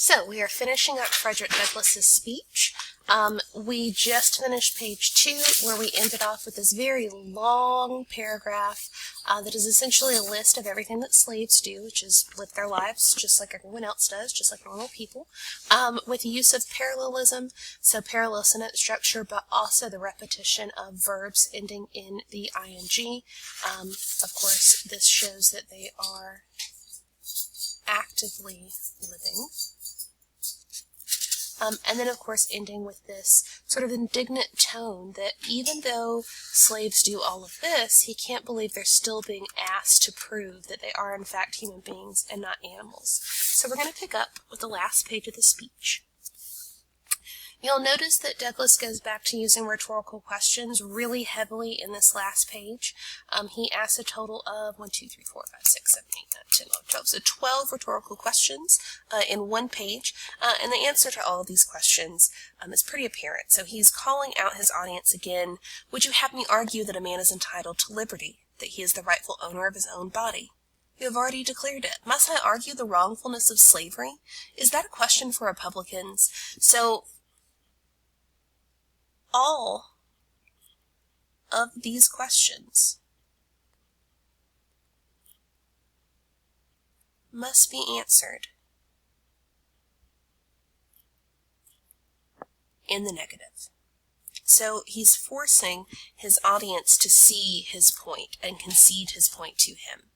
So we are finishing up Frederick Douglass's speech. We just finished page 2 where we ended off with this very long paragraph that is essentially a list of everything that slaves do, which is live their lives just like everyone else does, just like normal people, with the use of parallelism, so parallel sentence structure, but also the repetition of verbs ending in the ing. Of course, this shows that they are actively living. And then, of course, ending with this sort of indignant tone that even though slaves do all of this, he can't believe they're still being asked to prove that they are, in fact, human beings and not animals. So we're going to pick up with the last page of the speech. You'll notice that Douglass goes back to using rhetorical questions really heavily in this last page. He asks a total of 1, 2, 3, 4, 5, 6, 7, 8, 9, 10, 11, 12. So 12 rhetorical questions in one page. And the answer to all of these questions is pretty apparent. So he's calling out his audience again. Would you have me argue that a man is entitled to liberty, that he is the rightful owner of his own body? You have already declared it. Must I argue the wrongfulness of slavery? Is that a question for Republicans? So all of these questions must be answered in the negative. So he's forcing his audience to see his point and concede his point to him.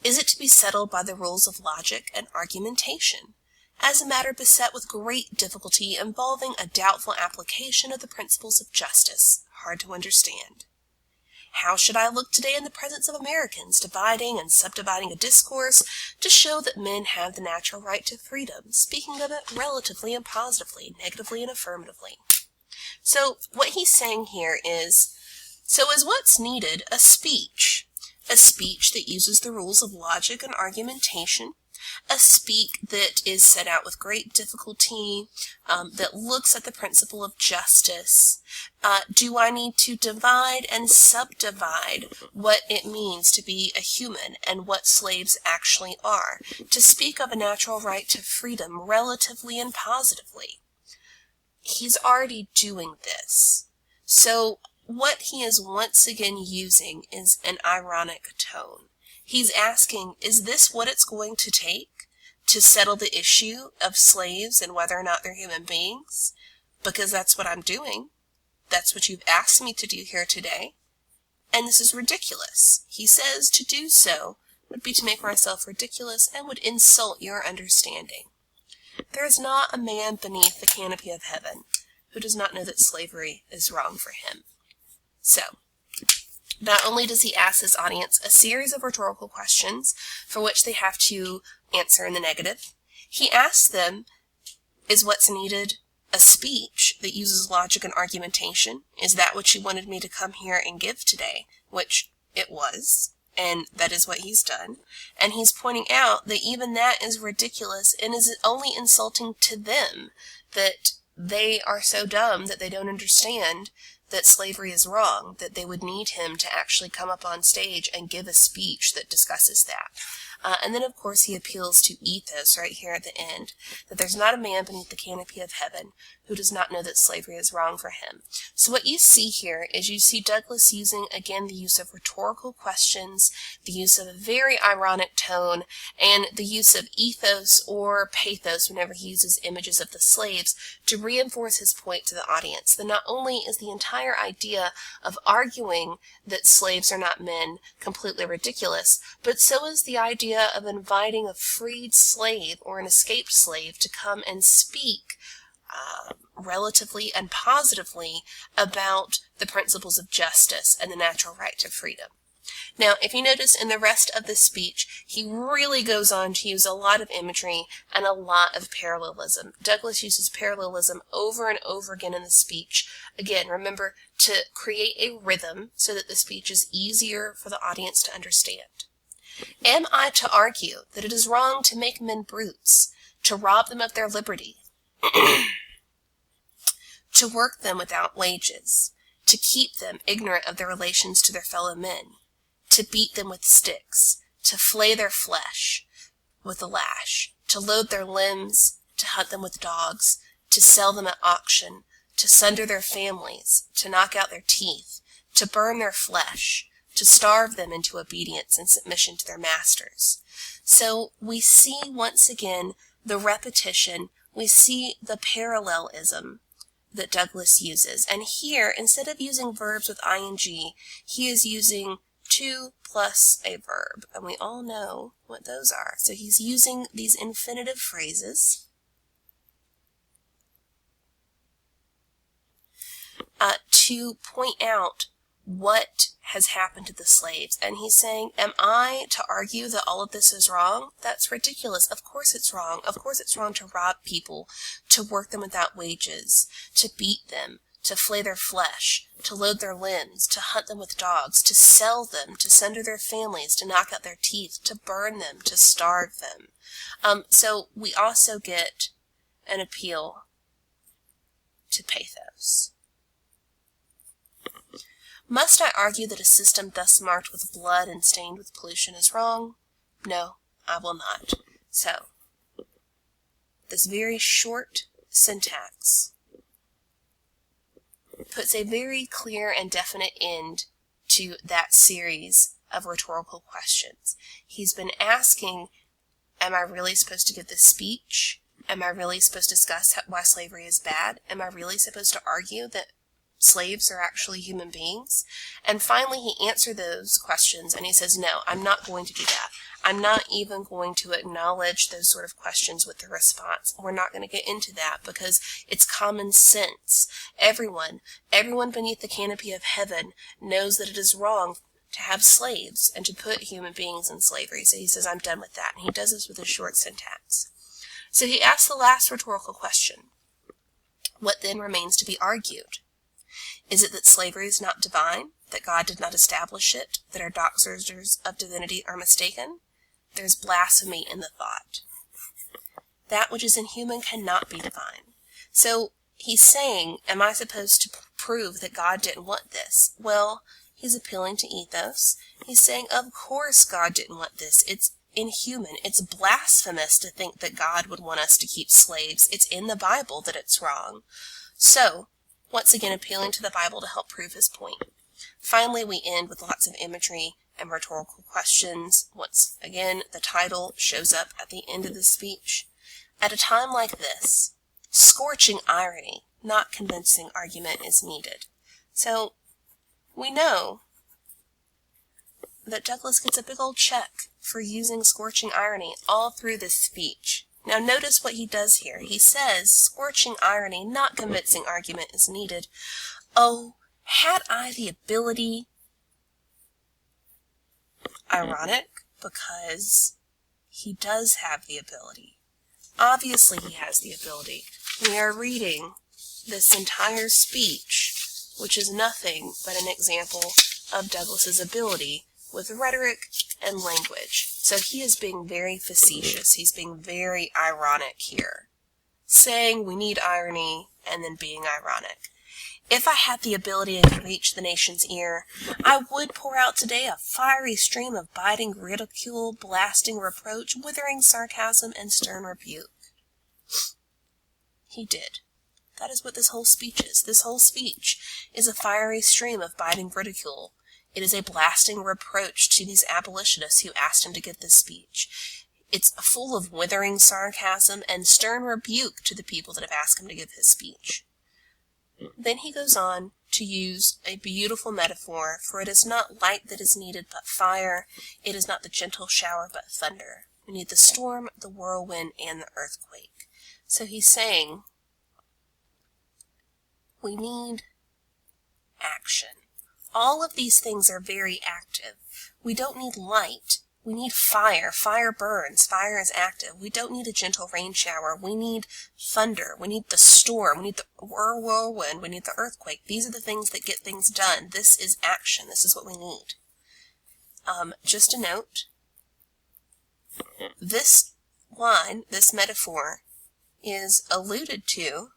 Is it to be settled by the rules of logic and argumentation, as a matter beset with great difficulty involving a doubtful application of the principles of justice, hard to understand? How should I look today in the presence of Americans, dividing and subdividing a discourse to show that men have the natural right to freedom, speaking of it relatively and positively, negatively and affirmatively? So what he's saying here is, so is what's needed a speech that uses the rules of logic and argumentation, a speech that is set out with great difficulty, that looks at the principle of justice. Do I need to divide and subdivide what it means to be a human and what slaves actually are, to speak of a natural right to freedom relatively and positively? He's already doing this. So what he is once again using is an ironic tone. He's asking, is this what it's going to take to settle the issue of slaves and whether or not they're human beings? Because that's what I'm doing. That's what you've asked me to do here today. And this is ridiculous. He says to do so would be to make myself ridiculous and would insult your understanding. There is not a man beneath the canopy of heaven who does not know that slavery is wrong for him. So, not only does he ask his audience a series of rhetorical questions for which they have to answer in the negative, he asks them, is what's needed a speech that uses logic and argumentation? Is that what you wanted me to come here and give today? Which it was, and that is what he's done. And he's pointing out that even that is ridiculous and is only insulting to them, that they are so dumb that they don't understand that slavery is wrong, that they would need him to actually come up on stage and give a speech that discusses that. And then, of course, he appeals to ethos right here at the end, that there's not a man beneath the canopy of heaven who does not know that slavery is wrong for him. So what you see here is you see Douglass using, again, the use of rhetorical questions, the use of a very ironic tone, and the use of ethos or pathos whenever he uses images of the slaves to reinforce his point to the audience. That not only is the entire idea of arguing that slaves are not men completely ridiculous, but so is the idea of inviting a freed slave or an escaped slave to come and speak relatively and positively about the principles of justice and the natural right to freedom. Now, if you notice in the rest of the speech, he really goes on to use a lot of imagery and a lot of parallelism. Douglass uses parallelism over and over again in the speech. Again, remember to create a rhythm so that the speech is easier for the audience to understand. Am I to argue that it is wrong to make men brutes, to rob them of their liberty, to work them without wages, to keep them ignorant of their relations to their fellow men, to beat them with sticks, to flay their flesh with a lash, to load their limbs, to hunt them with dogs, to sell them at auction, to sunder their families, to knock out their teeth, to burn their flesh, to starve them into obedience and submission to their masters. So we see once again the repetition, we see the parallelism that Douglas uses. And here, instead of using verbs with ing, he is using to plus a verb. And we all know what those are. So he's using these infinitive phrases to point out what has happened to the slaves. And he's saying, am I to argue that all of this is wrong? That's ridiculous. Of course it's wrong. Of course it's wrong to rob people, to work them without wages, to beat them, to flay their flesh, to load their limbs, to hunt them with dogs, to sell them, to sunder their families, to knock out their teeth, to burn them, to starve them. So we also get an appeal to pathos. Must I argue that a system thus marked with blood and stained with pollution is wrong? No, I will not. So, this very short syntax puts a very clear and definite end to that series of rhetorical questions. He's been asking, am I really supposed to give this speech? Am I really supposed to discuss why slavery is bad? Am I really supposed to argue that slaves are actually human beings? And finally he answered those questions and he says, no, I'm not going to do that. I'm not even going to acknowledge those sort of questions with the response. We're not going to get into that because it's common sense. Everyone beneath the canopy of heaven knows that it is wrong to have slaves and to put human beings in slavery. So he says, I'm done with that. And he does this with a short syntax. So he asks the last rhetorical question. What then remains to be argued? Is it that slavery is not divine, that God did not establish it, that our doctors of divinity are mistaken? There's blasphemy in the thought. That which is inhuman cannot be divine. So he's saying, am I supposed to prove that God didn't want this? Well, he's appealing to ethos. He's saying, of course God didn't want this. It's inhuman. It's blasphemous to think that God would want us to keep slaves. It's in the Bible that it's wrong. So, once again appealing to the Bible to help prove his point. Finally, we end with lots of imagery and rhetorical questions. Once again, the title shows up at the end of the speech. At a time like this, scorching irony, not convincing argument is needed. So, we know that Douglas gets a big old check for using scorching irony all through this speech. Now notice what he does here. He says, scorching irony, not convincing argument is needed. Oh, had I the ability... Ironic, because he does have the ability. Obviously he has the ability. We are reading this entire speech, which is nothing but an example of Douglas's ability with rhetoric and language. So he is being very facetious. He's being very ironic here, saying we need irony and then being ironic. If I had the ability to reach the nation's ear, I would pour out today a fiery stream of biting ridicule, blasting reproach, withering sarcasm, and stern rebuke. He did. That is what this whole speech is. This whole speech is a fiery stream of biting ridicule. It is a blasting reproach to these abolitionists who asked him to give this speech. It's full of withering sarcasm and stern rebuke to the people that have asked him to give his speech. Then he goes on to use a beautiful metaphor, for it is not light that is needed, but fire. It is not the gentle shower, but thunder. We need the storm, the whirlwind, and the earthquake. So he's saying, we need action. All of these things are very active. We don't need light. We need fire. Fire burns. Fire is active. We don't need a gentle rain shower. We need thunder. We need the storm. We need the whirlwind. We need the earthquake. These are the things that get things done. This is action. This is what we need. Just a note. This line, this metaphor, is alluded to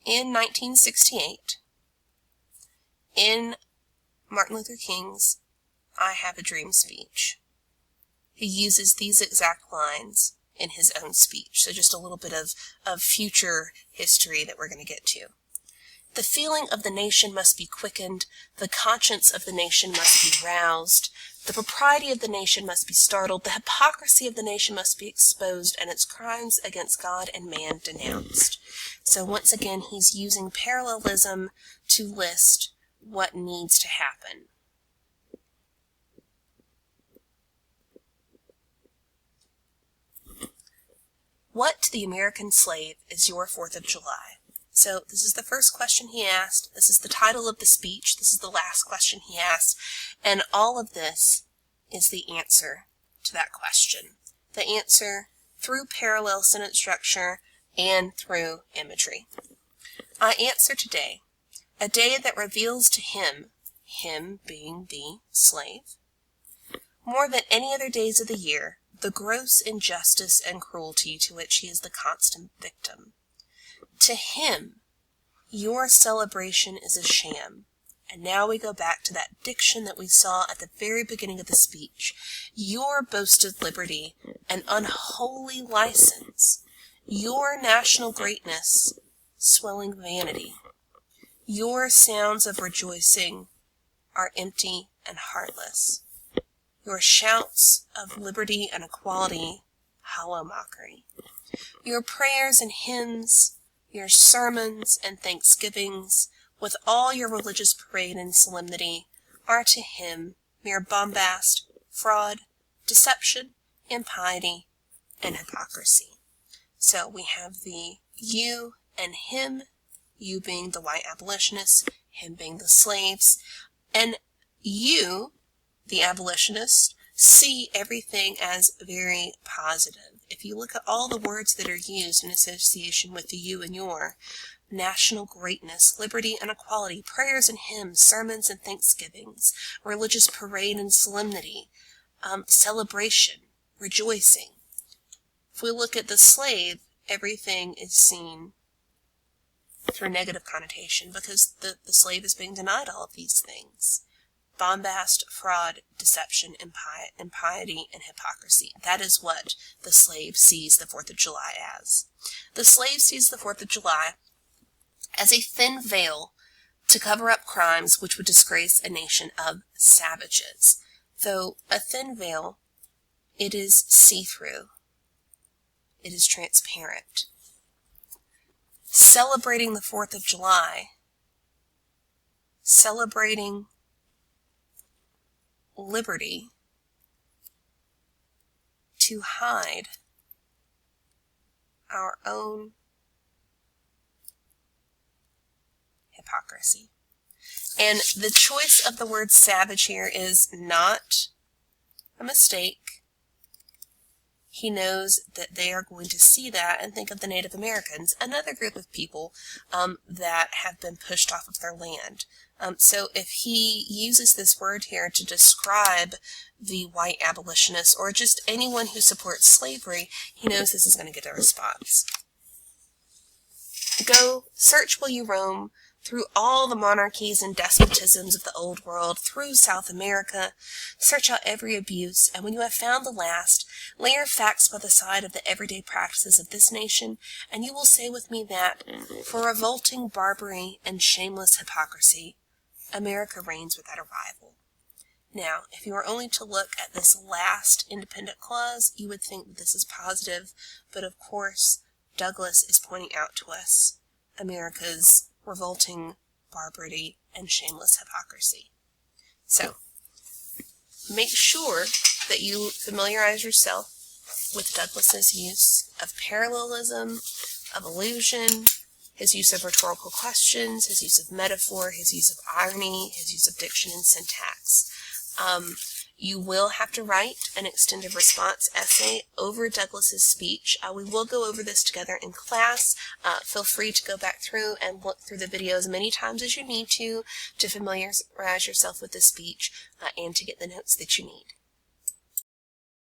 in 1968 in Martin Luther King's I Have a Dream speech. he uses these exact lines in his own speech. So just a little bit of future history that we're going to get to. The feeling of the nation must be quickened, the conscience of the nation must be roused, the propriety of the nation must be startled, the hypocrisy of the nation must be exposed, and its crimes against God and man denounced. So once again, he's using parallelism to list what needs to happen. What to the American slave is your 4th of July? So this is the first question he asked. This is the title of the speech. This is the last question he asked. And all of this is the answer to that question. The answer through parallel sentence structure and through imagery. I answer today, a day that reveals to him, him being the slave, more than any other days of the year, the gross injustice and cruelty to which he is the constant victim. To him, your celebration is a sham. And now we go back to that diction that we saw at the very beginning of the speech. Your boasted liberty, an unholy license. Your national greatness, swelling vanity. Your sounds of rejoicing are empty and heartless. Your shouts of liberty and equality, hollow mockery. Your prayers and hymns, your sermons and thanksgivings, with all your religious parade and solemnity, are to him mere bombast, fraud, deception, impiety, and hypocrisy. So we have the you and him, you being the white abolitionists, him being the slaves, and you, the abolitionists, see everything as very positive. If you look at all the words that are used in association with the you and your, national greatness, liberty and equality, prayers and hymns, sermons and thanksgivings, religious parade and solemnity, celebration, rejoicing. If we look at the slave, everything is seen through negative connotation because the slave is being denied all of these things. Bombast, fraud, deception, impiety, and hypocrisy. That is what the slave sees the 4th of July as. The slave sees the 4th of July as a thin veil to cover up crimes which would disgrace a nation of savages. Though a thin veil, it is see-through. It is transparent. Celebrating the 4th of July, celebrating liberty to hide our own hypocrisy. And the choice of the word savage here is not a mistake. He knows that they are going to see that and think of the Native Americans, another group of people that have been pushed off of their land. So if he uses this word here to describe the white abolitionists or just anyone who supports slavery, he knows this is going to get a response. Go, search while you roam, through all the monarchies and despotisms of the old world, through South America, search out every abuse, and when you have found the last, lay your facts by the side of the everyday practices of this nation, and you will say with me that, for revolting barbarity and shameless hypocrisy, America reigns without a rival. Now, if you were only to look at this last independent clause, you would think that this is positive, but of course, Douglas is pointing out to us America's revolting barbarity and shameless hypocrisy. So, make sure that you familiarize yourself with Douglas's use of parallelism, of allusion, his use of rhetorical questions, his use of metaphor, his use of irony, his use of diction and syntax. You will have to write an extended response essay over Douglas's speech. We will go over this together in class. Feel free to go back through and look through the video as many times as you need to familiarize yourself with the speech and to get the notes that you need.